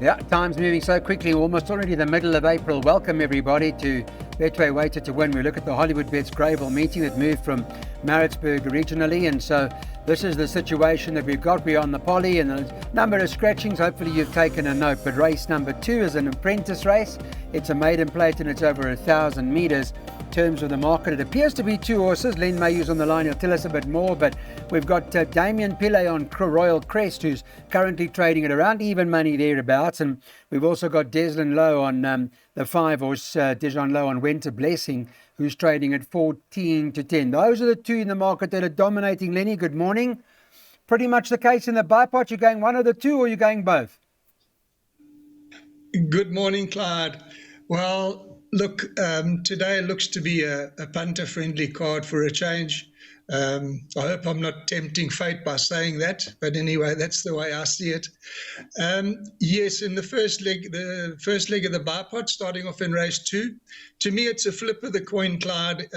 Yeah, time's moving so quickly, almost already the middle of April. Welcome everybody to Betway Weighted to Win. We look at the Hollywood Bets Greyville meeting that moved from Maritzburg originally, and so this is the situation that we've got. We're on the poly and a number of scratchings. Hopefully you've taken a note, but race number 2 is an apprentice race. It's a maiden plate and it's over 1,000 meters. Terms of the market, it appears to be 2 horses. Len Mayhew's on the line, he'll tell us a bit more, but we've got Damien Pillay on Royal Crest, who's currently trading at around even money thereabouts, and we've also got Deslin Lowe on the 5 horse, Dejan Lowe on Winter Blessing, who's trading at 14 to 10. Those are the 2 in the market that are dominating. Lenny, good morning. Pretty much the case in the bipod, you're going one of the 2 or you're going both? Good morning, Clyde. Well, look, today looks to be a punter-friendly card for a change. I hope I'm not tempting fate by saying that, but anyway, that's the way I see it. Yes, in the first leg of the bipod, starting off in race 2, to me it's a flip of the coin, Clyde,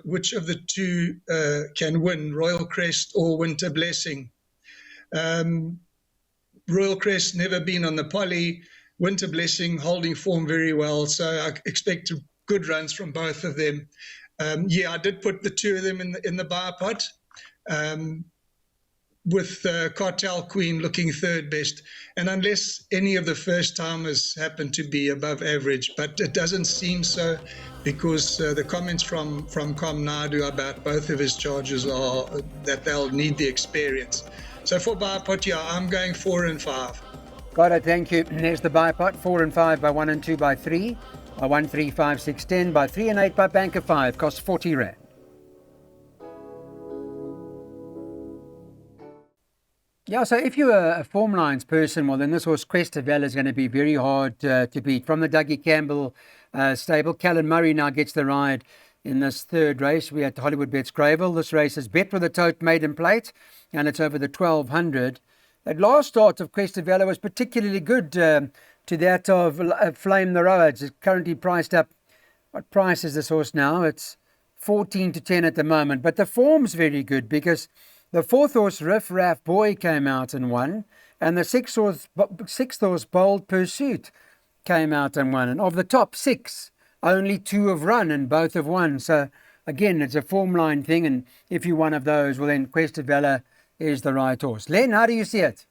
which of the 2 can win, Royal Crest or Winter Blessing. Royal Crest never been on the poly, Winter Blessing holding form very well, so I expect good runs from both of them. I did put the 2 of them in the bipod, with Cartel Queen looking third best, and unless any of the first timers happen to be above average, but it doesn't seem so, because the comments from Com Nadu about both of his charges are that they'll need the experience. So for bipod, I'm going 4 and 5. Got it, thank you. There's the bipod, 4 and 5 by 1 and 2 by 3, by 1, 3, 5, 6, 10, by 3 and 8 by bank of 5, costs 40 Rand. Yeah, so if you're a form lines person, well, then this horse Quest of Valor is going to be very hard to beat. From the Dougie Campbell stable, Callan Murray now gets the ride in this third race. We're at the Hollywood Bets Greyville. This race is bet with a tote maiden plate, and it's over the 1,200. That last start of Quest of Valor was particularly good to that of Flame the Roads. It's currently priced up. What price is this horse now? It's 14 to 10 at the moment. But the form's very good because the 4th horse Riff Raff Boy came out and won, and the 6th horse Bold Pursuit came out and won. And of the top 6, only 2 have run and both have won. So again, it's a form line thing, and if you're one of those, well then Quest of Valor is the right horse. Len, how do you see it?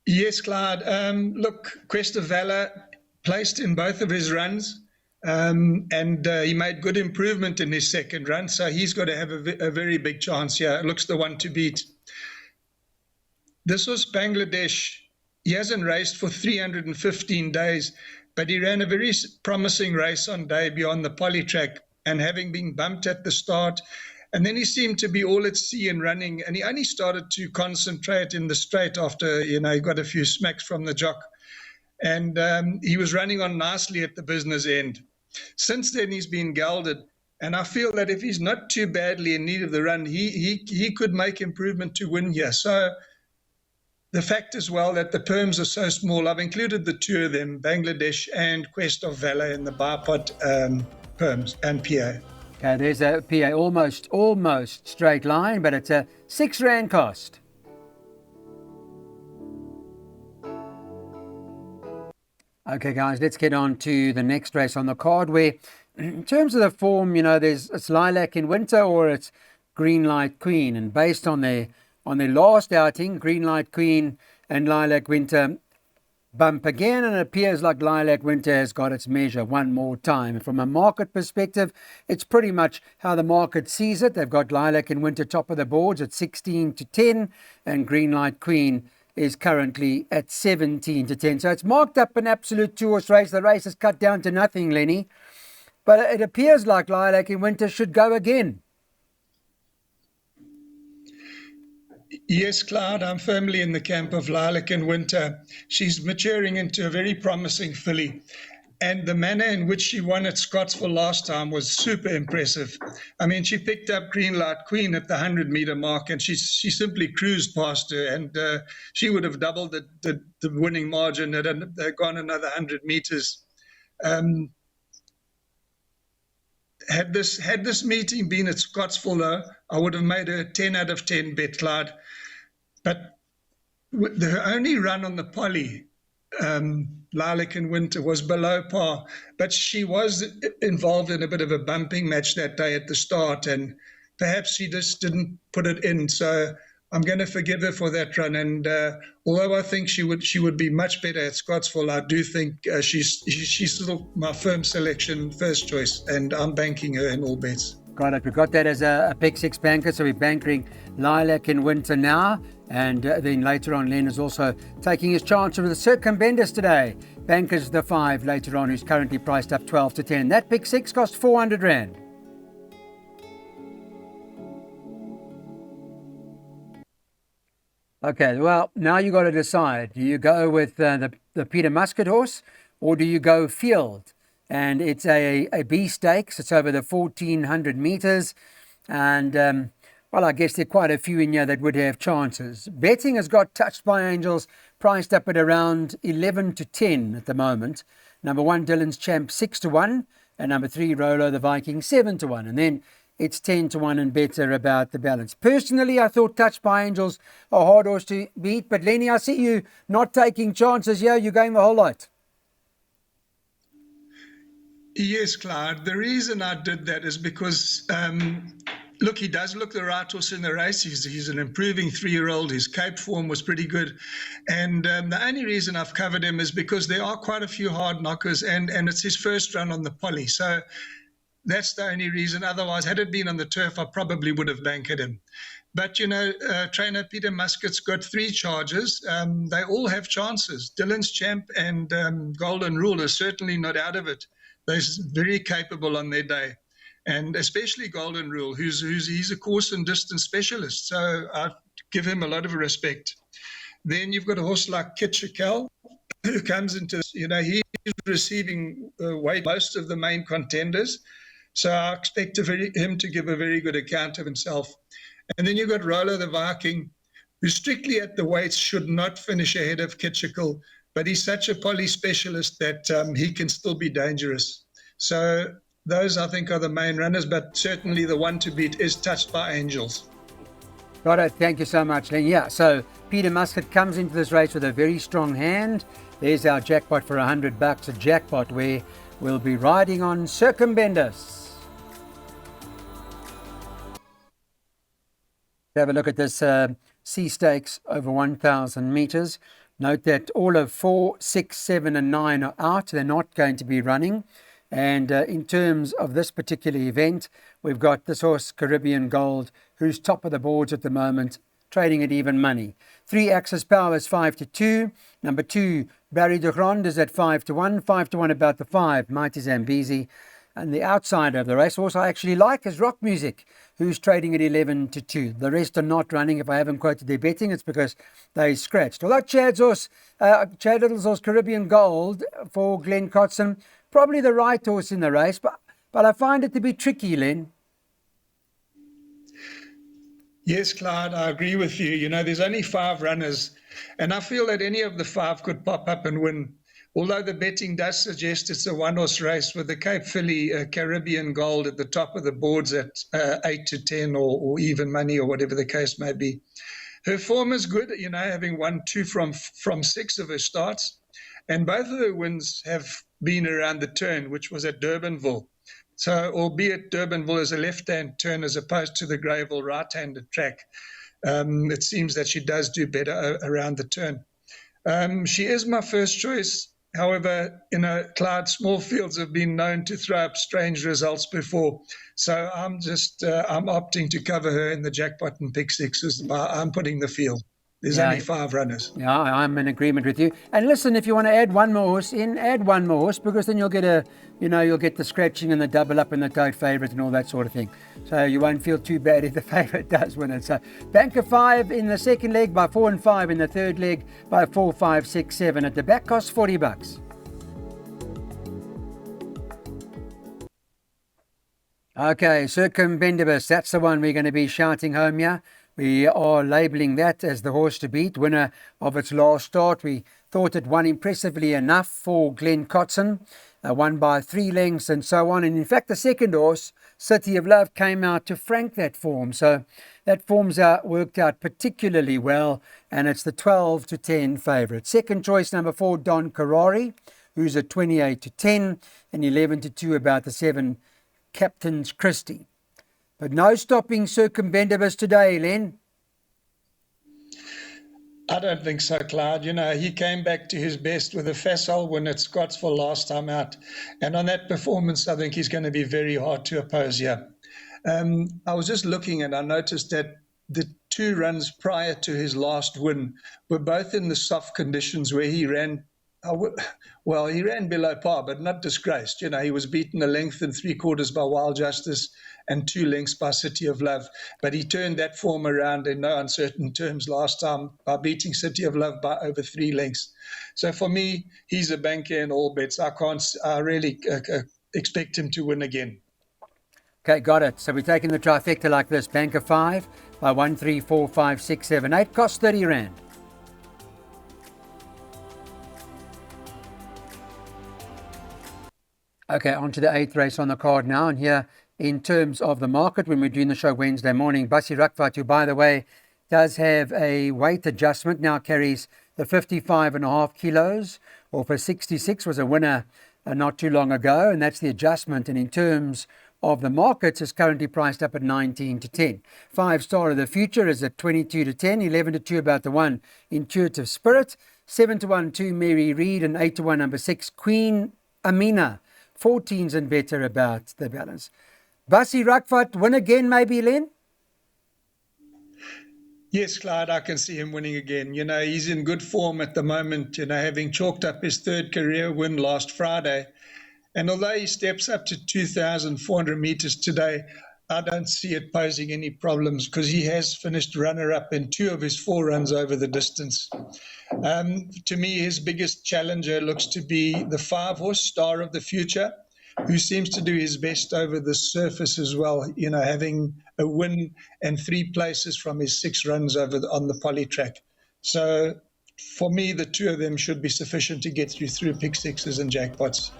Yes, Clyde. Look, Quest of Valor placed in both of his runs, and he made good improvement in his second run, so he's got to have a very big chance here. It looks the one to beat. This was Bangladesh. He hasn't raced for 315 days, but he ran a very promising race on debut on the poly track, and having been bumped at the start, and then he seemed to be all at sea and running, and he only started to concentrate in the straight after, he got a few smacks from the jock, and he was running on nicely at the business end. Since then, he's been gelded, and I feel that if he's not too badly in need of the run, he could make improvement to win here. So the fact as well that the perms are so small, I've included the 2 of them, Bangladesh and Quest of Valor, in the bipod perms and PA. Okay, there's a PA, almost straight line, but it's a 6 Rand cost. Okay, guys, let's get on to the next race on the card, where in terms of the form, it's Lilac in Winter or it's Green Light Queen, and based on their last outing, Green Light Queen and Lilac Winter bump again, and it appears like Lilac Winter has got its measure one more time. From a market perspective, it's pretty much how the market sees it. They've got Lilac in Winter top of the boards at 16 to 10, and Green Light Queen is currently at 17 to 10. So it's marked up an absolute 2-horse race. The race is cut down to nothing, Lenny. But it appears like Lilac in Winter should go again. Yes, Clyde, I'm firmly in the camp of Lilac in Winter. She's maturing into a very promising filly. And the manner in which she won at Scottsville last time was super impressive. I mean, she picked up Green Light Queen at the 100-meter mark, and she simply cruised past her, and she would have doubled the winning margin had gone another 100 meters. had this meeting been at Scottsville, I would have made a 10 out of 10 bet, Clyde. But the only run on the poly, Lilac in Winter, was below par. But she was involved in a bit of a bumping match that day at the start, and perhaps she just didn't put it in. So I'm going to forgive her for that run. And although I think she would be much better at Scottsville, I do think she's still my firm selection, first choice, and I'm banking her in all bets. Got it. We've got that as a pick six banker, so we're bankering Lilac in Winter now. And then later on, Len is also taking his chance with the Circumbendus today. Bankers the 5 later on, who's currently priced up 12 to 10. That pick six cost 400 Rand. Okay, well, now you got to decide. Do you go with the Peter Muscat horse, or do you go Field? And it's a B stakes. It's over the 1,400 meters. And, well, I guess there are quite a few in here that would have chances. Betting has got Touched by Angels priced up at around 11 to 10 at the moment. Number 1, Dylan's Champ, 6 to 1. And number 3, Rolo the Viking, 7 to 1. And then it's 10 to 1 and better about the balance. Personally, I thought Touched by Angels a hard horse to beat. But Lenny, I see you not taking chances here. You're going the whole lot. Yes, Clyde. The reason I did that is because, look, he does look the right horse in the race. He's an improving 3-year-old. His Cape form was pretty good. And the only reason I've covered him is because there are quite a few hard knockers, and it's his first run on the poly. So that's the only reason. Otherwise, had it been on the turf, I probably would have banked him. But, trainer Peter Muscat's got 3 charges. They all have chances. Dylan's Champ and Golden Rule are certainly not out of it. They're very capable on their day, and especially Golden Rule, he's a course and distance specialist. So I give him a lot of respect. Then you've got a horse like Kitchikel, who comes into, he's receiving weight most of the main contenders. So I expect him to give a very good account of himself. And then you've got Rolo the Viking, who strictly at the weights should not finish ahead of Kitchikel. But he's such a poly specialist that he can still be dangerous. So those, I think, are the main runners, but certainly the one to beat is Touched by Angels. Got it. Thank you so much, Len. Yeah, so Peter Muscat comes into this race with a very strong hand. There's our jackpot for $100, a jackpot where we'll be riding on Circumbendus. Have a look at this C Stakes over 1,000 meters. Note that all of 4, 6, 7 and 9 are out. They're not going to be running. And in terms of this particular event, we've got this horse, Caribbean Gold, who's top of the boards at the moment, trading at even money. 3, Access Power is 5 to 2. Number 2, Barry de Grande is at 5 to 1. 5 to 1 about the 5, Mighty Zambezi. And the outsider of the race horse I actually like is Rock Music, who's trading at 11 to 2. The rest are not running. If I haven't quoted their betting, it's because they scratched. Although Chad Little's horse, Caribbean Gold, for Glenn Cotson, probably the right horse in the race, but I find it to be tricky, Len. Yes, Clyde, I agree with you. There's only 5 runners, and I feel that any of the 5 could pop up and win. Although the betting does suggest it's a one-horse race with the Cape Filly Caribbean Gold at the top of the boards at 8 to 10 or even money or whatever the case may be. Her form is good, having won 2 from 6 of her starts. And both of her wins have been around the turn, which was at Durbanville. So, albeit Durbanville is a left-hand turn as opposed to the Greyville right-handed track, it seems that she does do better around the turn. She is my first choice. However, Clyde, small fields have been known to throw up strange results before. So I'm opting to cover her in the jackpot and pick sixes. I'm putting the field. There's only 5 runners. Yeah, I'm in agreement with you. And listen, if you want to add one more horse in, add one more horse, because then you'll get you'll get the scratching and the double up and the tote favourite and all that sort of thing. So you won't feel too bad if the favourite does win it. So banker 5 in the second leg by 4 and 5 in the third leg by 4, 5, 6, 7. At the back costs $40. Okay, Circumbendibus, that's the one we're going to be shouting home here. We are labelling that as the horse to beat, winner of its last start. We thought it won impressively enough for Glenn Cotson. won by 3 lengths and so on. And in fact, the second horse, City of Love, came out to frank that form. So that form's worked out particularly well, and it's the 12-10 favourite. Second choice, number 4, Don Carrari, who's at 28-10, and 11-2 about the 7, Captain's Christie. But no stopping Circumbendibus today, Len. I don't think so, Cloud. You know, he came back to his best with a facile win at Scottsville last time out. And on that performance, I think he's going to be very hard to oppose here. I was just looking and I noticed that the 2 runs prior to his last win were both in the soft conditions where he ran. He ran below par, but not disgraced. You know, he was beaten a length and 3/4 by Wild Justice and 2 lengths by City of Love. But he turned that form around in no uncertain terms last time by beating City of Love by over 3 lengths. So for me, he's a banker in all bets. I really expect him to win again. Okay, got it. So we're taking the trifecta like this. Banker 5 by 1, 3, 4, 5, 6, 7, 8. Cost 30 Rand. Okay, on to the 8th race on the card now. And here, in terms of the market, when we're doing the show Wednesday morning, Bassi Rakvat, who, by the way, does have a weight adjustment, now carries the 55.5 kilos, or for 66, was a winner not too long ago, and that's the adjustment. And in terms of the markets, is currently priced up at 19-10. 5 Star of the Future is at 22-10, 11-2 about the 1, Intuitive Spirit, 7-1, 2, Mary Reed, and 8-1, number 6, Queen Amina. 14s and better about the balance. Bassi Rakvat win again, maybe, Len? Yes, Clyde, I can see him winning again. You know, he's in good form at the moment, you know, having chalked up his 3rd career win last Friday. And although he steps up to 2,400 meters today, I don't see it posing any problems because he has finished runner-up in 2 of his 4 runs over the distance. To me, his biggest challenger looks to be the 5 horse, Star of the Future, who seems to do his best over the surface as well, you know, having a win and 3 places from his 6 runs on the poly track. So for me, the 2 of them should be sufficient to get you through pick sixes and jackpots.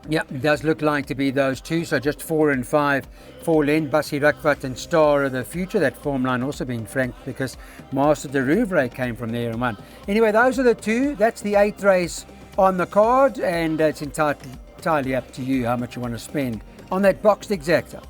Yeah, it does look like to be those 2. So just 4 and 5 for Len, Bassi Rakvat and Star of the Future. That form line also being franked because Master de Rouvray came from there and won. Anyway, those are the 2. That's the 8th race on the card, and it's entirely up to you how much you want to spend on that boxed exacta.